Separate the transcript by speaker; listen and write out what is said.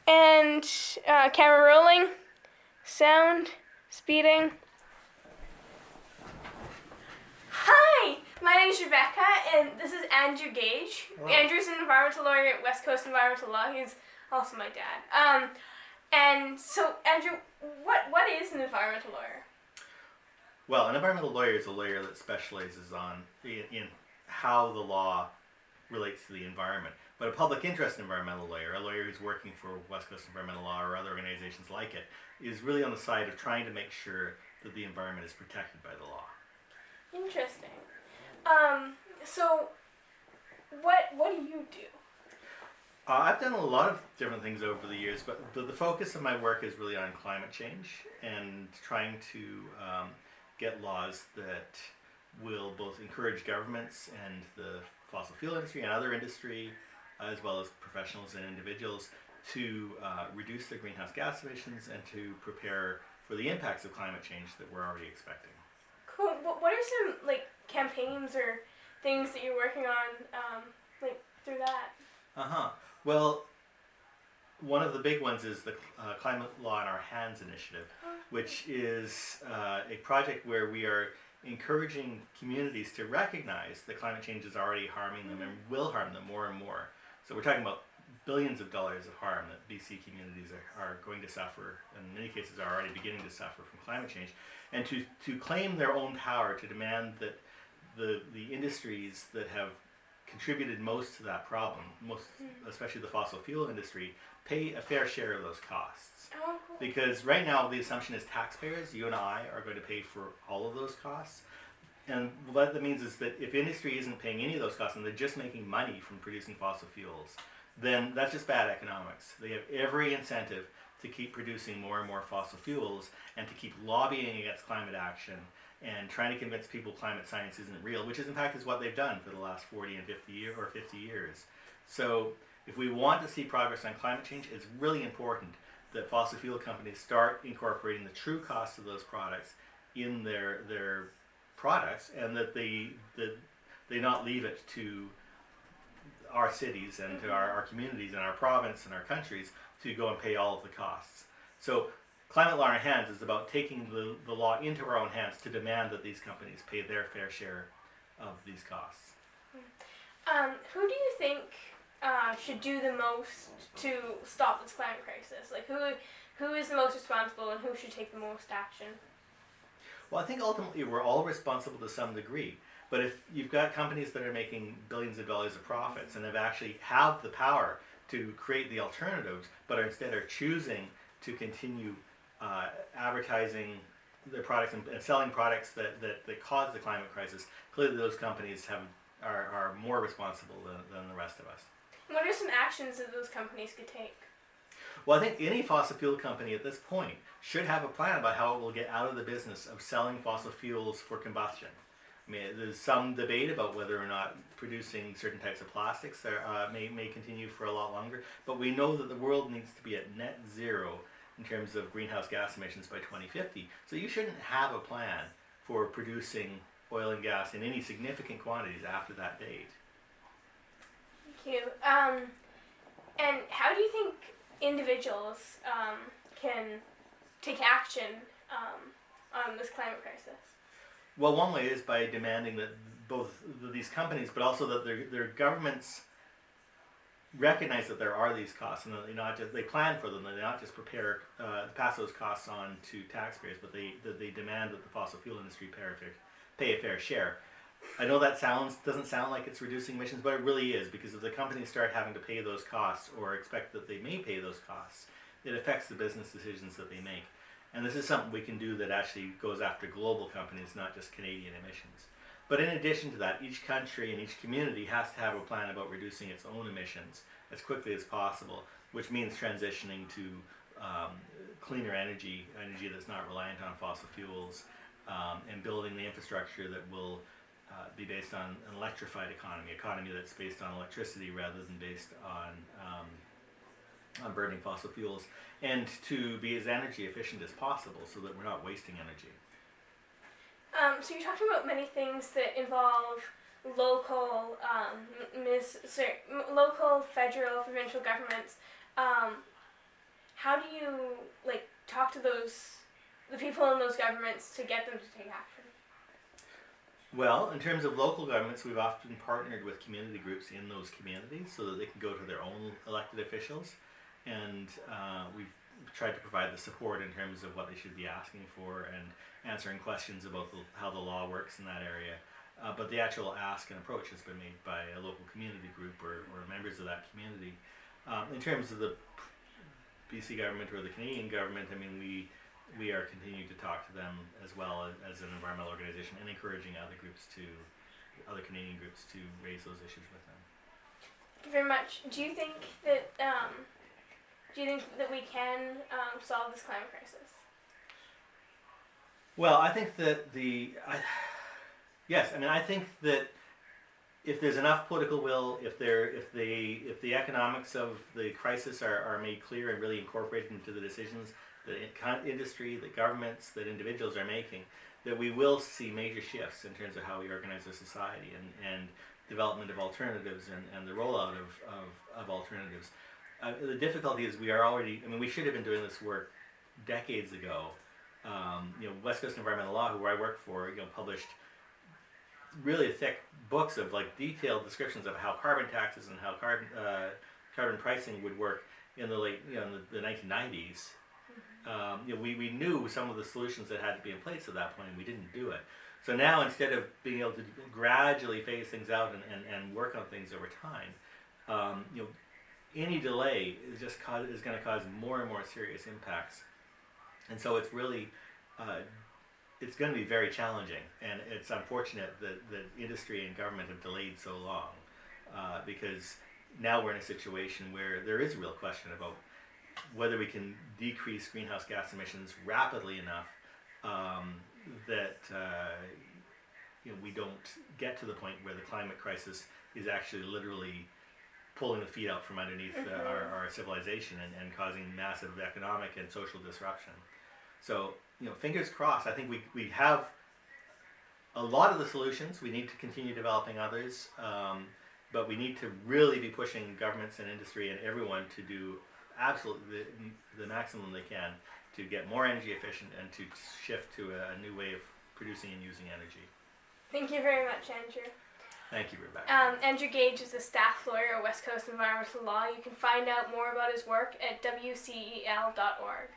Speaker 1: And camera rolling, sound, speeding. Hi, my name is Rebecca, and this is Andrew Gage.
Speaker 2: Hello.
Speaker 1: Andrew's an environmental lawyer at West Coast Environmental Law. He's also my dad. And so, Andrew, what is an environmental lawyer?
Speaker 2: Well, an environmental lawyer is a lawyer that specializes in how the law relates to the environment. But a public interest environmental lawyer, a lawyer who's working for West Coast Environmental Law or other organizations like it, is really on the side of trying to make sure that the environment is protected by the law.
Speaker 1: Interesting. So, what do you do?
Speaker 2: I've done a lot of different things over the years, but the focus of my work is really on climate change and trying to get laws that will both encourage governments and the fossil fuel industry and other industry, as well as professionals and individuals, to reduce their greenhouse gas emissions and to prepare for the impacts of climate change that we're already expecting.
Speaker 1: Cool. What are some campaigns or things that you're working on through that?
Speaker 2: Well, one of the big ones is the Climate Law in Our Hands initiative, which is a project where we are encouraging communities to recognize that climate change is already harming them and will harm them more and more. So we're talking about billions of dollars of harm that BC communities are going to suffer, and in many cases are already beginning to suffer from climate change, and to claim their own power, to demand that the industries that have contributed most to that problem, especially the fossil fuel industry, pay a fair share of those costs.
Speaker 1: Oh, cool.
Speaker 2: Because right now the assumption is taxpayers, you and I, are going to pay for all of those costs. And what that means is that if industry isn't paying any of those costs and they're just making money from producing fossil fuels, then that's just bad economics. They have every incentive to keep producing more and more fossil fuels and to keep lobbying against climate action and trying to convince people climate science isn't real, which is in fact is what they've done for the last 40 and 50 years. So if we want to see progress on climate change, it's really important that fossil fuel companies start incorporating the true costs of those products in their products, and that they not leave it to our cities and to our communities and our province and our countries to go and pay all of the costs. So Climate Law in Our Hands is about taking the law into our own hands to demand that these companies pay their fair share of these costs.
Speaker 1: Who do you think should do the most to stop this climate crisis? Who is the most responsible and who should take the most action?
Speaker 2: Well, I think ultimately we're all responsible to some degree. But if you've got companies that are making billions of dollars of profits and have the power to create the alternatives, but instead are choosing to continue advertising their products and selling products that cause the climate crisis, clearly those companies are more responsible than the rest of us.
Speaker 1: What are some actions that those companies could take?
Speaker 2: Well, I think any fossil fuel company at this point should have a plan about how it will get out of the business of selling fossil fuels for combustion. I mean, there's some debate about whether or not producing certain types of plastics may continue for a lot longer, but we know that the world needs to be at net zero in terms of greenhouse gas emissions by 2050. So you shouldn't have a plan for producing oil and gas in any significant quantities after that date.
Speaker 1: Thank you. And how do you think individuals can take action on this climate crisis?
Speaker 2: Well, one way is by demanding that both these companies, but also that their governments recognize that there are these costs, and that they plan for them. They not just pass those costs on to taxpayers, but they demand that the fossil fuel industry pay a fair share. I know that doesn't sound like it's reducing emissions, but it really is, because if the companies start having to pay those costs or expect that they may pay those costs, it affects the business decisions that they make. And this is something we can do that actually goes after global companies, not just Canadian emissions. But in addition to that, each country and each community has to have a plan about reducing its own emissions as quickly as possible, which means transitioning to cleaner energy that's not reliant on fossil fuels, and building the infrastructure that will be based on an electrified economy that's based on electricity rather than based on burning fossil fuels, and to be as energy efficient as possible so that we're not wasting energy.
Speaker 1: So you're talking about many things that involve local, local, federal, provincial governments. how do you talk to the people in those governments to get them to take action?
Speaker 2: Well, in terms of local governments, we've often partnered with community groups in those communities so that they can go to their own elected officials, and we've tried to provide the support in terms of what they should be asking for and answering questions about how the law works in that area. But the actual ask and approach has been made by a local community group or members of that community. In terms of the BC government or the Canadian government, I mean, we are continuing to talk to them as well as an environmental organization and encouraging other Canadian groups to raise those issues with them.
Speaker 1: Thank you very much. Do you think that we can solve this climate crisis?
Speaker 2: Well, I think that yes, I mean, I think that if there's enough political will, if the economics of the crisis are made clear and really incorporated into the decisions that industry, that governments, that individuals are making, that we will see major shifts in terms of how we organize our society and development of alternatives and the rollout of alternatives. The difficulty is we should have been doing this work decades ago. West Coast Environmental Law, who I work for, published really thick books of detailed descriptions of how carbon taxes and how carbon pricing would work in the late, the 1990s. We knew some of the solutions that had to be in place at that point, and we didn't do it. So now, instead of being able to gradually phase things out and work on things over time, any delay is going to cause more and more serious impacts. And so it's really, it's going to be very challenging, and it's unfortunate that industry and government have delayed so long, because now we're in a situation where there is a real question about whether we can decrease greenhouse gas emissions rapidly enough that we don't get to the point where the climate crisis is actually literally pulling the feet out from underneath our civilization and causing massive economic and social disruption. So, fingers crossed. I think we have a lot of the solutions. We need to continue developing others, but we need to really be pushing governments and industry and everyone to do absolutely the maximum they can to get more energy efficient and to shift to a new way of producing and using energy.
Speaker 1: Thank you very much, Andrew.
Speaker 2: Thank you, Rebecca.
Speaker 1: Andrew Gage is a staff lawyer at West Coast Environmental Law. You can find out more about his work at wcel.org.